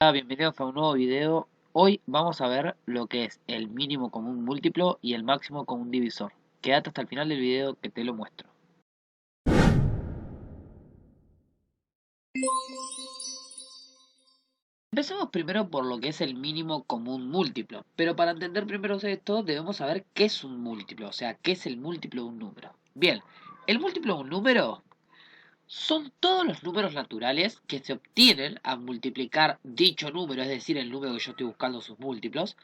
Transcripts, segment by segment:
Hola, bienvenidos a un nuevo video. Hoy vamos a ver lo que es el mínimo común múltiplo y el máximo común divisor. Quédate hasta el final del video que te lo muestro. Empecemos primero por lo que es el mínimo común múltiplo, pero para entender primero esto debemos saber qué es un múltiplo, o sea, qué es el múltiplo de un número. Bien, el múltiplo de un número son todos los números naturales que se obtienen al multiplicar dicho número, es decir, el número que yo estoy buscando sus múltiplos,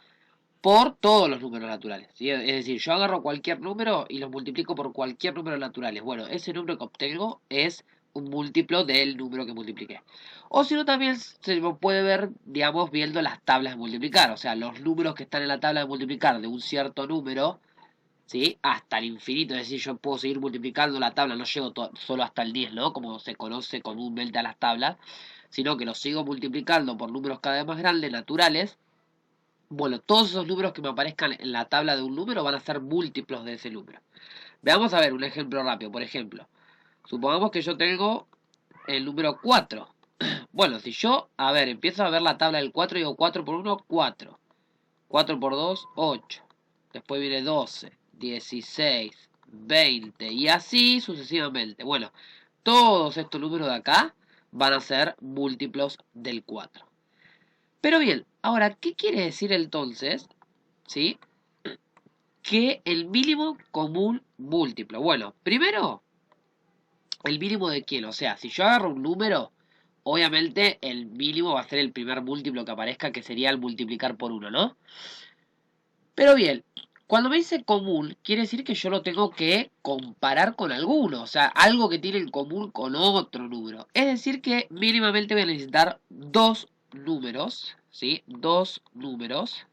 por todos los números naturales, ¿sí? Es decir, yo agarro cualquier número y lo multiplico por cualquier número naturales. Bueno, ese número que obtengo es un múltiplo del número que multipliqué. O si no, también se puede ver, digamos, viendo las tablas de multiplicar. O sea, los números que están en la tabla de multiplicar de un cierto número, ¿sí? Hasta el infinito. Es decir, yo puedo seguir multiplicando la tabla, no llego solo hasta el 10, ¿no? Como se conoce comúnmente a las tablas, sino que lo sigo multiplicando por números cada vez más grandes, naturales. Bueno, todos esos números que me aparezcan en la tabla de un número van a ser múltiplos de ese número. Veamos a ver un ejemplo rápido. Por ejemplo, supongamos que yo tengo el número 4. Bueno, si yo, a ver, empiezo a ver la tabla del 4 y digo 4 por 1, 4. 4 por 2, 8. Después viene 12, 16, 20 y así sucesivamente. Bueno, todos estos números de acá van a ser múltiplos del 4. Pero bien, ahora, ¿qué quiere decir entonces? ¿Sí? Que el mínimo común múltiplo. Bueno, primero, el mínimo de quién. O sea, si yo agarro un número, obviamente el mínimo va a ser el primer múltiplo que aparezca, que sería el multiplicar por 1, ¿no? Pero bien, cuando me dice común, quiere decir que yo lo tengo que comparar con alguno. O sea, algo que tiene en común con otro número. Es decir que mínimamente voy a necesitar dos números, ¿sí? Dos números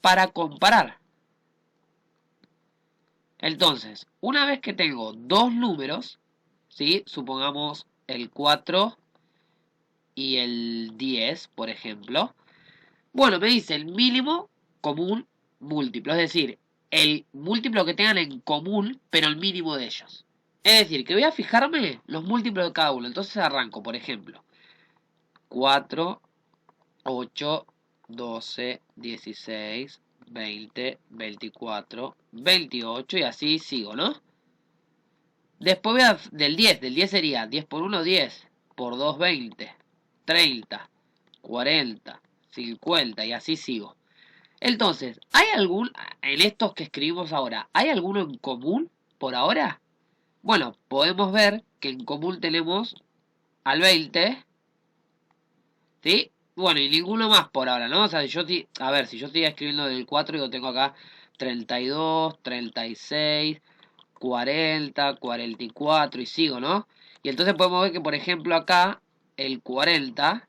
para comparar. Entonces, una vez que tengo dos números, ¿sí? Supongamos el 4 y el 10, por ejemplo. Bueno, me dice el mínimo común múltiplo, es decir, el múltiplo que tengan en común, pero el mínimo de ellos. Es decir, que voy a fijarme los múltiplos de cada uno. Entonces arranco, por ejemplo, 4, 8, 12, 16, 20, 24, 28 y así sigo, ¿no? Después voy a, del 10 sería 10 por 1, 10, por 2, 20, 30, 40, 50 y así sigo. Entonces, ¿hay algún, en estos que escribimos ahora, ¿hay alguno en común por ahora? Bueno, podemos ver que en común tenemos al 20, ¿sí? Bueno, y ninguno más por ahora, ¿no? O sea, si yo, a ver, si yo estoy escribiendo del 4, yo tengo acá 32, 36, 40, 44 y sigo, ¿no? Y entonces podemos ver que, por ejemplo, acá el 40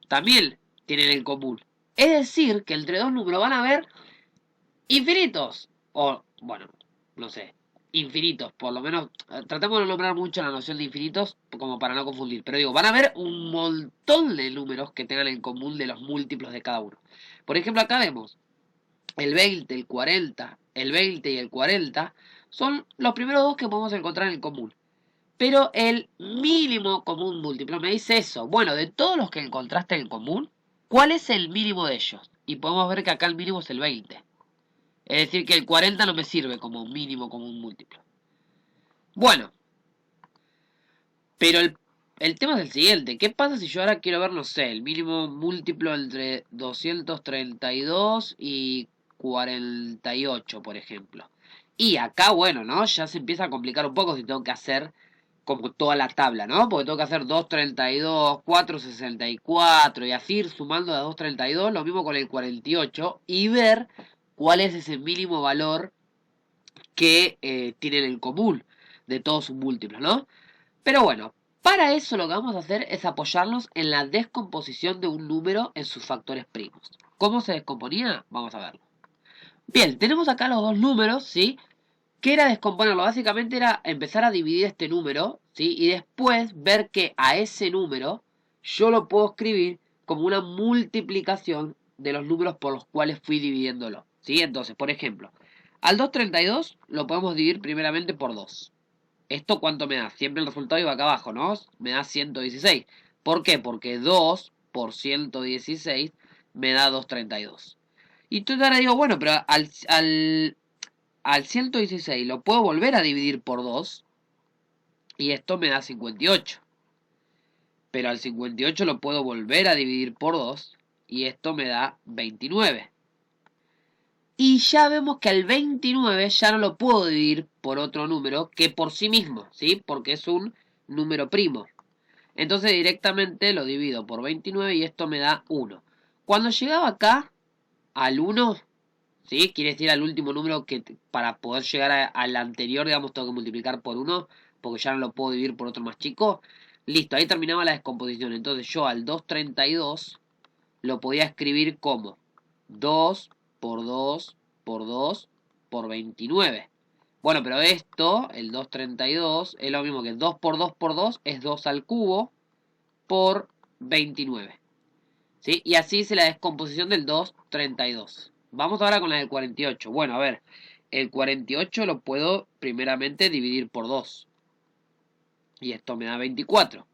también tienen en común. Es decir, que entre dos números van a haber infinitos. O, bueno, no sé, infinitos. Por lo menos, tratemos de nombrar mucho la noción de infinitos como para no confundir. Pero digo, van a haber un montón de números que tengan en común de los múltiplos de cada uno. Por ejemplo, acá vemos el 20, el 40, el 20 y el 40 son los primeros dos que podemos encontrar en común. Pero el mínimo común múltiplo me dice eso. Bueno, de todos los que encontraste en común, ¿cuál es el mínimo de ellos? Y podemos ver que acá el mínimo es el 20. Es decir, que el 40 no me sirve como mínimo común múltiplo. Bueno, pero el tema es el siguiente. ¿Qué pasa si yo ahora quiero ver, no sé, el mínimo múltiplo entre 232 y 48, por ejemplo? Y acá, bueno, ¿no? Ya se empieza a complicar un poco si tengo que hacer como toda la tabla, ¿no? Porque tengo que hacer 232, 464 y así ir sumando a 232, lo mismo con el 48 y ver cuál es ese mínimo valor que tienen en común de todos sus múltiplos, ¿no? Pero bueno, para eso lo que vamos a hacer es apoyarnos en la descomposición de un número en sus factores primos. ¿Cómo se descomponía? Vamos a verlo. Bien, tenemos acá los dos números, ¿sí? ¿Qué era descomponerlo? Básicamente era empezar a dividir este número, ¿sí? Y después ver que a ese número yo lo puedo escribir como una multiplicación de los números por los cuales fui dividiéndolo, ¿sí? Entonces, por ejemplo, al 232 lo podemos dividir primeramente por 2. ¿Esto cuánto me da? Siempre el resultado iba acá abajo, ¿no? Me da 116. ¿Por qué? Porque 2 por 116 me da 232. Y entonces ahora digo, bueno, pero al 116 lo puedo volver a dividir por 2 y esto me da 58. Pero al 58 lo puedo volver a dividir por 2 y esto me da 29. Y ya vemos que al 29 ya no lo puedo dividir por otro número que por sí mismo, ¿sí? Porque es un número primo. Entonces directamente lo divido por 29 y esto me da 1. Cuando llegaba acá al 1, ¿sí? Quiere decir al último número que para poder llegar al anterior, digamos, tengo que multiplicar por 1, porque ya no lo puedo dividir por otro más chico. Listo, ahí terminaba la descomposición. Entonces yo al 232 lo podía escribir como 2 por 2 por 2 por 29. Bueno, pero esto, el 232, es lo mismo que 2 por 2 por 2 es 2 al cubo por 29. ¿Sí? Y así hice la descomposición del 232. Vamos ahora con la del 48. Bueno, a ver, el 48 lo puedo primeramente dividir por 2. Y esto me da 24.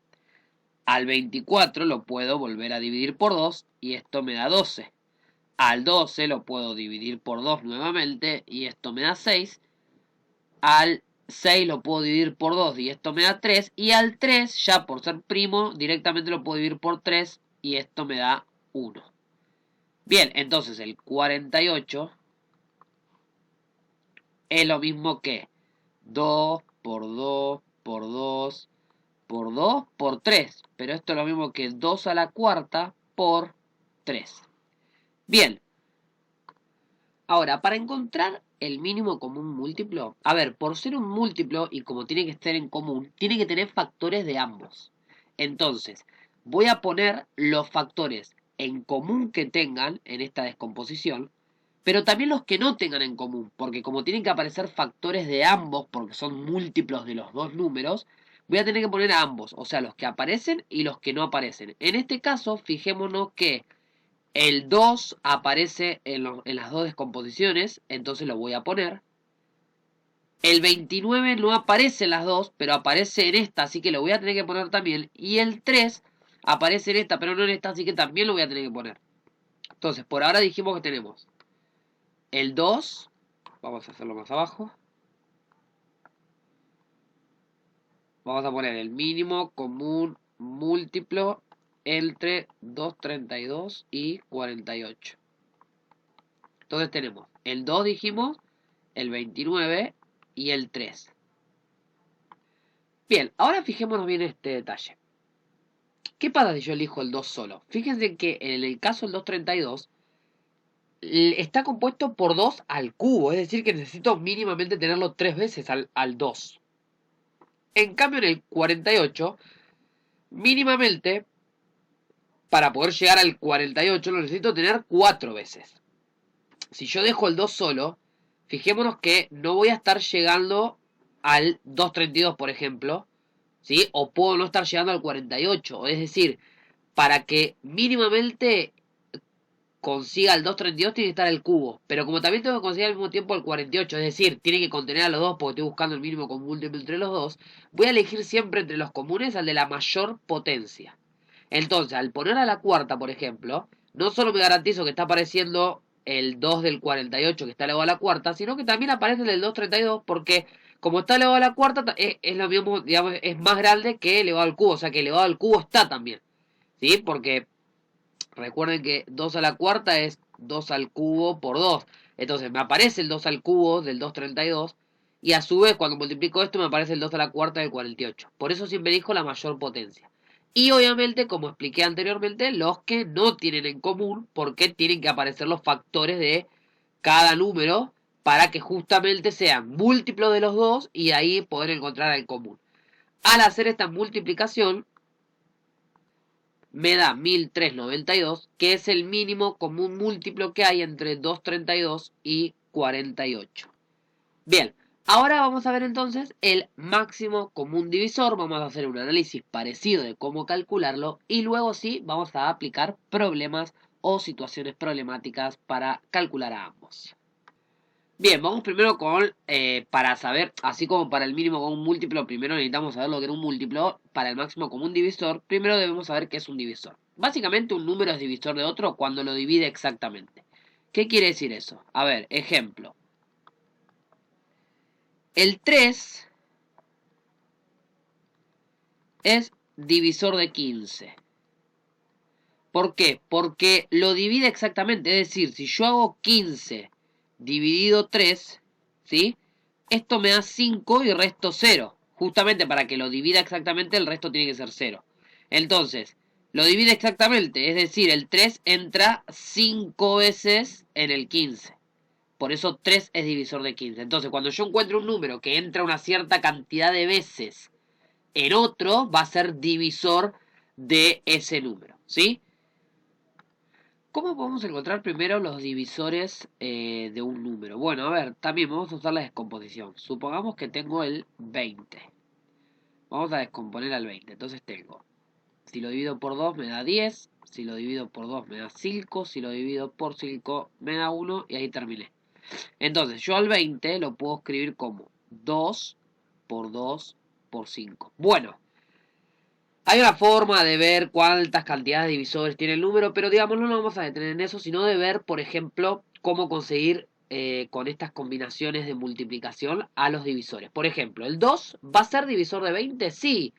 Al 24 lo puedo volver a dividir por 2 y esto me da 12. Al 12 lo puedo dividir por 2 nuevamente y esto me da 6. Al 6 lo puedo dividir por 2 y esto me da 3. Y al 3, ya por ser primo, directamente lo puedo dividir por 3 y esto me da 1. Bien, entonces el 48 es lo mismo que 2 por 2 por 2 por 2 por 3. Pero esto es lo mismo que 2 a la cuarta por 3. Bien, ahora para encontrar el mínimo común múltiplo, a ver, por ser un múltiplo y como tiene que estar en común, tiene que tener factores de ambos. Entonces, voy a poner los factores en común que tengan en esta descomposición, pero también los que no tengan en común, porque como tienen que aparecer factores de ambos, porque son múltiplos de los dos números, voy a tener que poner a ambos, o sea, los que aparecen y los que no aparecen. En este caso, fijémonos que el 2 aparece en las dos descomposiciones, entonces lo voy a poner. El 29 no aparece en las dos, pero aparece en esta, así que lo voy a tener que poner también. Y el 3 aparece en esta, pero no en esta, así que también lo voy a tener que poner. Entonces, por ahora dijimos que tenemos el 2, vamos a hacerlo más abajo. Vamos a poner el mínimo común múltiplo entre 232 y 48. Entonces tenemos el 2 dijimos, el 29 y el 3. Bien, ahora fijémonos bien en este detalle. ¿Qué pasa si yo elijo el 2 solo? Fíjense que en el caso del 232 está compuesto por 2 al cubo, es decir que necesito mínimamente tenerlo 3 veces al 2. En cambio en el 48, mínimamente, para poder llegar al 48 lo necesito tener 4 veces. Si yo dejo el 2 solo, fijémonos que no voy a estar llegando al 232, por ejemplo, ¿sí? O puedo no estar llegando al 48. Es decir, para que mínimamente consiga el 232 tiene que estar el cubo. Pero como también tengo que conseguir al mismo tiempo el 48, es decir, tiene que contener a los dos porque estoy buscando el mínimo común múltiplo entre los dos, voy a elegir siempre entre los comunes al de la mayor potencia. Entonces, al poner a la cuarta, por ejemplo, no solo me garantizo que está apareciendo el 2 del 48 que está elevado a la cuarta, sino que también aparece el del 232 porque como está elevado a la cuarta es lo mismo, digamos, es más grande que elevado al cubo, o sea que elevado al cubo está también, ¿sí? Porque recuerden que 2 a la cuarta es 2 al cubo por 2. Entonces me aparece el 2 al cubo del 232 y a su vez cuando multiplico esto me aparece el 2 a la cuarta del 48. Por eso siempre elijo la mayor potencia. Y obviamente, como expliqué anteriormente, los que no tienen en común, porque tienen que aparecer los factores de cada número para que justamente sean múltiplos de los dos y ahí poder encontrar el común. Al hacer esta multiplicación, me da 1392, que es el mínimo común múltiplo que hay entre 232 y 48. Bien, ahora vamos a ver entonces el máximo común divisor. Vamos a hacer un análisis parecido de cómo calcularlo y luego sí vamos a aplicar problemas o situaciones problemáticas para calcular a ambos. Bien, vamos primero con, para saber, así como para el mínimo con un múltiplo, primero necesitamos saber lo que era un múltiplo. Para el máximo común divisor, primero debemos saber qué es un divisor. Básicamente un número es divisor de otro cuando lo divide exactamente. ¿Qué quiere decir eso? A ver, ejemplo. El 3 es divisor de 15. ¿Por qué? Porque lo divide exactamente. Es decir, si yo hago 15 dividido 3, ¿sí? Esto me da 5 y resto 0. Justamente para que lo divida exactamente, el resto tiene que ser 0. Entonces, lo divide exactamente. Es decir, el 3 entra 5 veces en el 15. Por eso 3 es divisor de 15. Entonces, cuando yo encuentro un número que entra una cierta cantidad de veces en otro, va a ser divisor de ese número, ¿sí? ¿Cómo podemos encontrar primero los divisores de un número? Bueno, a ver, también vamos a usar la descomposición. Supongamos que tengo el 20. Vamos a descomponer al 20. Entonces tengo, si lo divido por 2 me da 10, si lo divido por 2 me da 5, si lo divido por 5 me da 1 y ahí terminé. Entonces yo al 20 lo puedo escribir como 2 por 2 por 5. Bueno, hay una forma de ver cuántas cantidades de divisores tiene el número, pero digamos no nos vamos a detener en eso, sino de ver, por ejemplo, cómo conseguir con estas combinaciones de multiplicación a los divisores. Por ejemplo, ¿el 2 va a ser divisor de 20? Sí.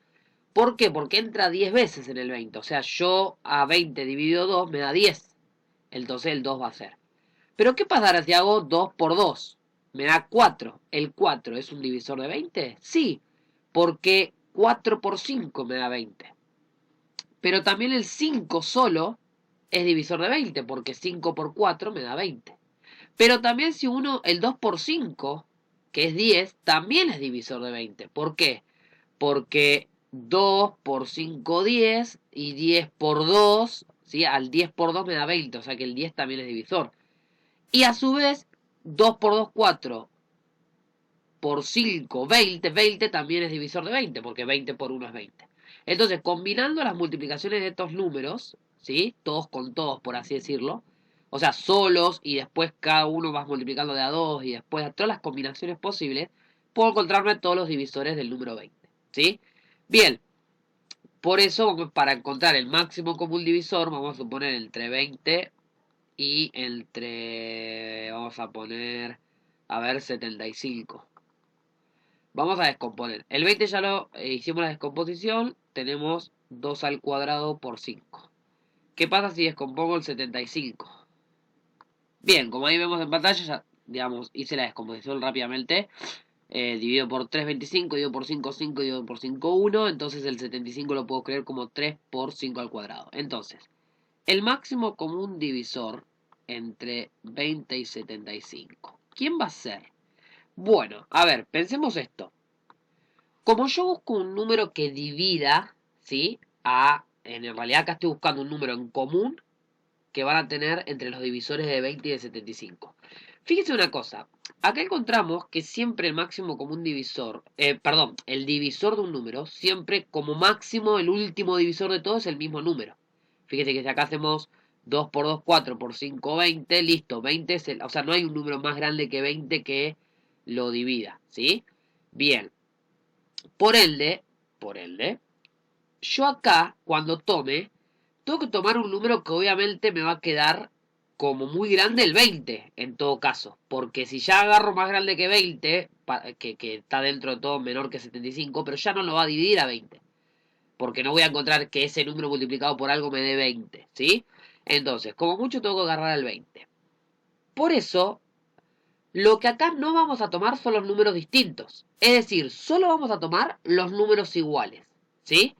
¿Por qué? Porque entra 10 veces en el 20. O sea, yo a 20 dividido 2 me da 10. Entonces el 2 va a ser. Pero ¿qué pasará si hago 2 por 2? Me da 4. ¿El 4 es un divisor de 20? Sí, porque 4 por 5 me da 20. Pero también el 5 solo es divisor de 20, porque 5 por 4 me da 20. Pero también si uno, el 2 por 5, que es 10, también es divisor de 20. ¿Por qué? Porque 2 por 5, 10, y 10 por 2, ¿sí? Al 10 por 2 me da 20, o sea que el 10 también es divisor. Y a su vez, 2 por 2, 4, por 5, 20, 20 también es divisor de 20, porque 20 por 1 es 20. Entonces, combinando las multiplicaciones de estos números, ¿sí? Todos con todos, por así decirlo, o sea, solos y después cada uno vas multiplicando de a 2 y después a todas las combinaciones posibles, puedo encontrarme todos los divisores del número 20, ¿sí? Bien, por eso para encontrar el máximo común divisor, vamos a suponer entre 20 y entre, vamos a poner, a ver, 75. Vamos a descomponer. El 20 ya lo hicimos la descomposición. Tenemos 2 al cuadrado por 5. ¿Qué pasa si descompongo el 75? Bien, como ahí vemos en pantalla, ya, digamos, hice la descomposición rápidamente. Divido por 3, 25, divido por 5, 5, divido por 5, 1. Entonces el 75 lo puedo escribir como 3 por 5 al cuadrado. Entonces, el máximo común divisor entre 20 y 75. ¿Quién va a ser? Bueno, a ver, pensemos esto. Como yo busco un número que divida, ¿sí? En realidad acá estoy buscando un número en común que van a tener entre los divisores de 20 y de 75. Fíjense una cosa, acá encontramos que siempre el máximo común divisor, perdón, el divisor de un número, siempre como máximo el último divisor de todo es el mismo número. Fíjense que si acá hacemos 2 por 2, 4 por 5, 20, listo, 20 es o sea, no hay un número más grande que 20 que lo divida, ¿sí? Bien, por ende, yo acá, cuando tome, tengo que tomar un número que obviamente me va a quedar como muy grande el 20, en todo caso. Porque si ya agarro más grande que 20, que está dentro de todo menor que 75, pero ya no lo va a dividir a 20. Porque no voy a encontrar que ese número multiplicado por algo me dé 20, ¿sí? Entonces, como mucho tengo que agarrar el 20. Por eso, lo que acá no vamos a tomar son los números distintos. Es decir, solo vamos a tomar los números iguales. ¿Sí?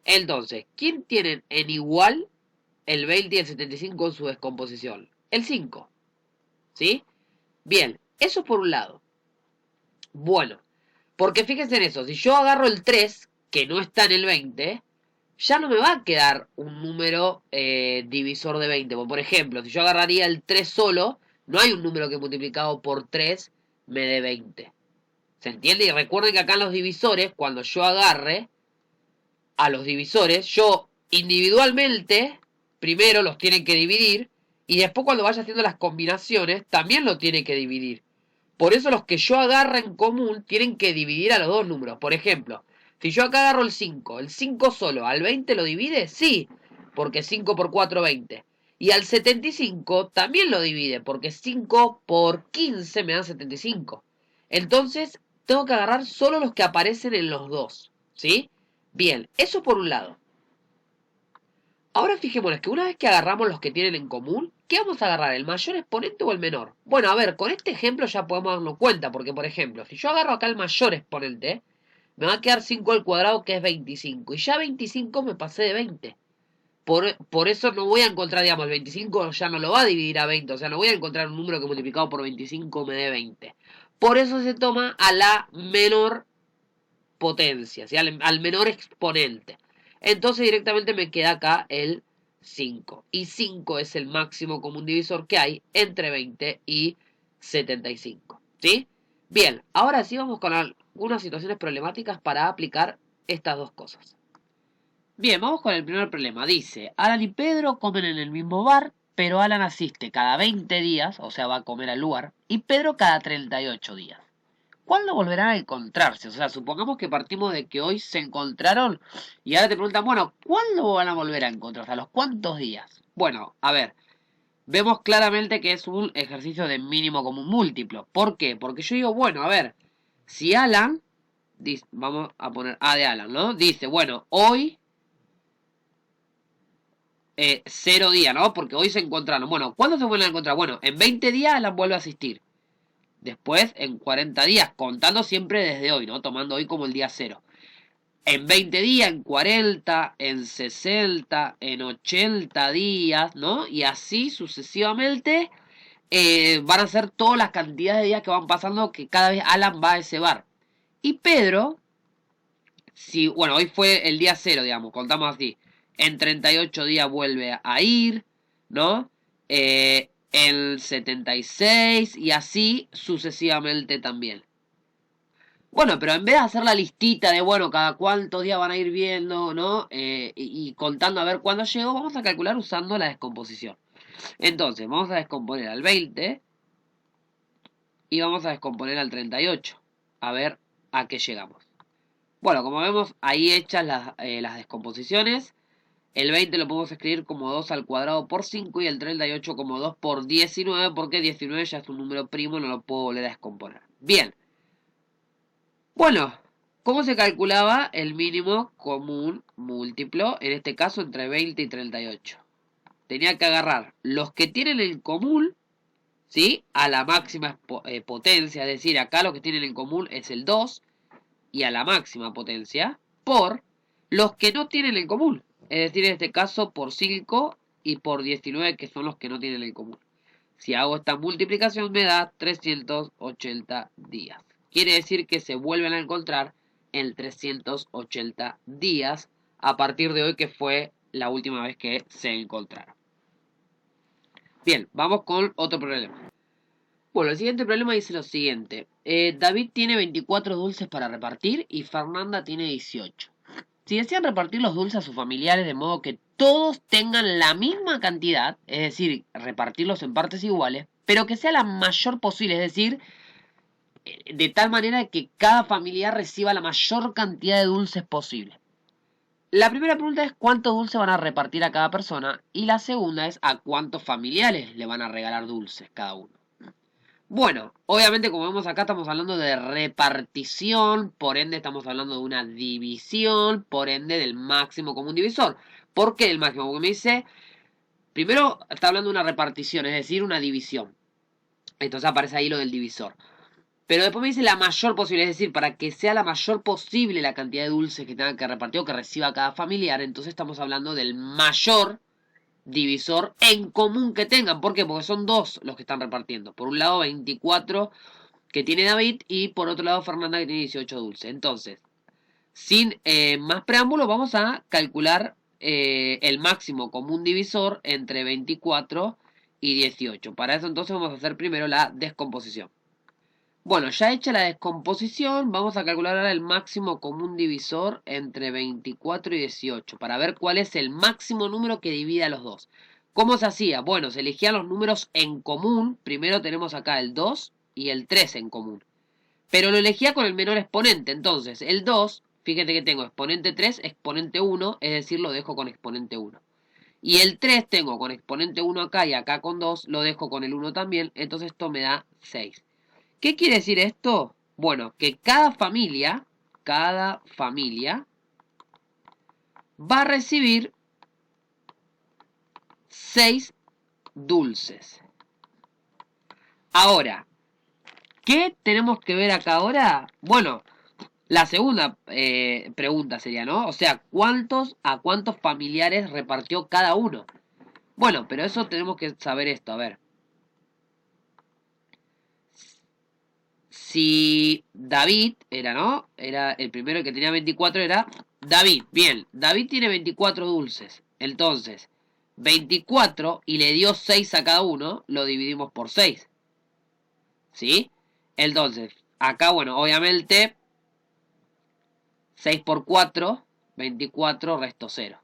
Entonces, ¿quién tienen en igual el 20 y el 75 en su descomposición? El 5. ¿Sí? Bien, eso por un lado. Bueno, porque fíjense en eso. Si yo agarro el 3, que no está en el 20, ya no me va a quedar un número divisor de 20. Por ejemplo, si yo agarraría el 3 solo, no hay un número que multiplicado por 3 me dé 20. ¿Se entiende? Y recuerden que acá en los divisores, cuando yo agarre a los divisores, yo individualmente, primero los tiene que dividir, y después cuando vaya haciendo las combinaciones, también lo tiene que dividir. Por eso los que yo agarre en común tienen que dividir a los dos números. Por ejemplo, si yo acá agarro el 5 solo, ¿al 20 lo divide? Sí, porque 5 por 4, 20. Y al 75 también lo divide, porque 5 por 15 me dan 75. Entonces, tengo que agarrar solo los que aparecen en los dos, ¿sí? Bien, eso por un lado. Ahora fijémonos que una vez que agarramos los que tienen en común, ¿qué vamos a agarrar? ¿El mayor exponente o el menor? Bueno, a ver, con este ejemplo ya podemos darnos cuenta, porque por ejemplo, si yo agarro acá el mayor exponente, me va a quedar 5 al cuadrado, que es 25. Y ya 25 me pasé de 20. Por eso no voy a encontrar, digamos, el 25 ya no lo va a dividir a 20. O sea, no voy a encontrar un número que multiplicado por 25 me dé 20. Por eso se toma a la menor potencia, ¿sí? al menor exponente. Entonces directamente me queda acá el 5. Y 5 es el máximo común divisor que hay entre 20 y 75. ¿Sí? Bien, ahora sí vamos con algunas situaciones problemáticas para aplicar estas dos cosas. Bien, vamos con el primer problema. Dice, Alan y Pedro comen en el mismo bar, pero Alan asiste cada 20 días, o sea, va a comer al lugar, y Pedro cada 38 días. ¿Cuándo volverán a encontrarse? O sea, supongamos que partimos de que hoy se encontraron y ahora te preguntan, bueno, ¿cuándo van a volver a encontrarse? ¿A los cuántos días? Bueno, a ver, vemos claramente que es un ejercicio de mínimo común múltiplo. ¿Por qué? Porque yo digo, bueno, a ver, si Alan, vamos a poner A de Alan, ¿no? Dice, bueno, hoy 0 días, ¿no? Porque hoy se encontraron. Bueno, ¿cuándo se vuelven a encontrar? Bueno, en 20 días Alan vuelve a asistir. Después, en 40 días, contando siempre desde hoy, ¿no? Tomando hoy como el día 0. En 20 días, en 40, en 60, en 80 días, ¿no? Y así sucesivamente van a ser todas las cantidades de días que van pasando que cada vez Alan va a ese bar. Y Pedro, si, bueno, hoy fue el día 0, digamos, contamos así. En 38 días vuelve a ir, ¿no? En 76 y así sucesivamente también. Bueno, pero en vez de hacer la listita de, bueno, cada cuántos días van a ir viendo, ¿no? Y contando a ver cuándo llego, vamos a calcular usando la descomposición. Entonces, vamos a descomponer al 20 y vamos a descomponer al 38. A ver a qué llegamos. Bueno, como vemos, ahí hechas las descomposiciones. El 20 lo podemos escribir como 2 al cuadrado por 5 y el 38 como 2 por 19, porque 19 ya es un número primo, no lo puedo volver a descomponer. Bien. Bueno, ¿cómo se calculaba el mínimo común múltiplo? En este caso entre 20 y 38. Tenía que agarrar los que tienen en común, ¿sí? A la máxima potencia, es decir, acá lo que tienen en común es el 2 y a la máxima potencia, por los que no tienen en común. Es decir, en este caso por 5 y por 19, que son los que no tienen en común. Si hago esta multiplicación me da 380 días. Quiere decir que se vuelven a encontrar en 380 días a partir de hoy, que fue la última vez que se encontraron. Bien, vamos con otro problema. Bueno, el siguiente problema dice lo siguiente. David tiene 24 dulces para repartir y Fernanda tiene 18. Si desean repartir los dulces a sus familiares de modo que todos tengan la misma cantidad, es decir, repartirlos en partes iguales, pero que sea la mayor posible, es decir, de tal manera que cada familiar reciba la mayor cantidad de dulces posible. La primera pregunta es cuántos dulces van a repartir a cada persona y la segunda es a cuántos familiares le van a regalar dulces cada uno. Bueno, obviamente como vemos acá estamos hablando de repartición, por ende estamos hablando de una división, por ende del máximo común divisor. ¿Por qué el máximo? Porque me dice, primero está hablando de una repartición, es decir, una división. Entonces aparece ahí lo del divisor. Pero después me dice la mayor posible, es decir, para que sea la mayor posible la cantidad de dulces que tenga que repartir o que reciba cada familiar, entonces estamos hablando del mayor divisor en común que tengan. ¿Por qué? Porque son dos los que están repartiendo. Por un lado 24 que tiene David y por otro lado Fernanda que tiene 18 dulces. Entonces, sin más preámbulos, vamos a calcular el máximo común divisor entre 24 y 18. Para eso entonces vamos a hacer primero la descomposición. Bueno, ya hecha la descomposición, vamos a calcular ahora el máximo común divisor entre 24 y 18 para ver cuál es el máximo número que divide a los dos. ¿Cómo se hacía? Bueno, se elegían los números en común. Primero tenemos acá el 2 y el 3 en común. Pero lo elegía con el menor exponente. Entonces, el 2, fíjate que tengo exponente 3, exponente 1, es decir, lo dejo con exponente 1. Y el 3 tengo con exponente 1 acá y acá con 2, lo dejo con el 1 también, entonces esto me da 6. ¿Qué quiere decir esto? Bueno, que cada familia va a recibir 6 dulces. Ahora, ¿qué tenemos que ver acá ahora? Bueno, la segunda pregunta sería, ¿no? O sea, ¿a cuántos familiares repartió cada uno? Bueno, pero eso tenemos que saber esto, a ver. Si David era, ¿no? Era el primero que tenía 24, era David. Bien, David tiene 24 dulces. Entonces, 24 y le dio 6 a cada uno, lo dividimos por 6. ¿Sí? Entonces, acá, bueno, obviamente 6 por 4, 24, resto 0.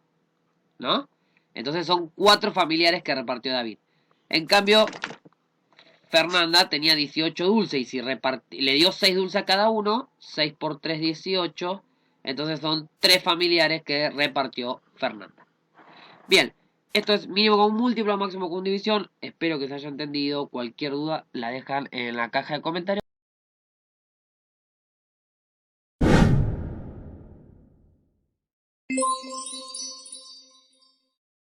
¿No? Entonces son 4 familiares que repartió David. En cambio, Fernanda tenía 18 dulces y si le dio 6 dulces a cada uno, 6 por 3, 18. Entonces son 3 familiares que repartió Fernanda. Bien, esto es mínimo con múltiplo, máximo con división. Espero que se haya entendido. Cualquier duda la dejan en la caja de comentarios.